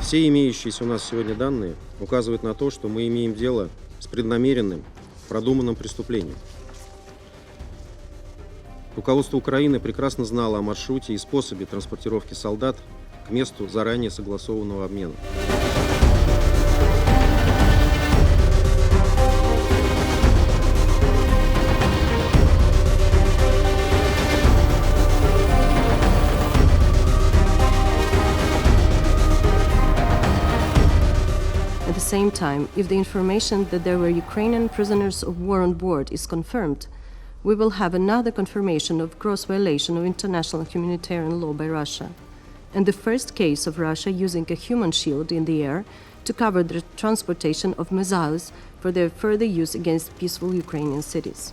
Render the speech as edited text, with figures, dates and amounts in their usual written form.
Все имеющиеся у нас сегодня данные указывают на то, что мы имеем дело с преднамеренным, продуманным преступлением. Руководство Украины прекрасно знало о маршруте и способе транспортировки солдат к месту заранее согласованного обмена. At the same time, if the information that there were Ukrainian prisoners of war on board is confirmed, we will have another confirmation of gross violation of international humanitarian law by Russia, and the first case of Russia using a human shield in the air to cover the transportation of missiles for their further use against peaceful Ukrainian cities.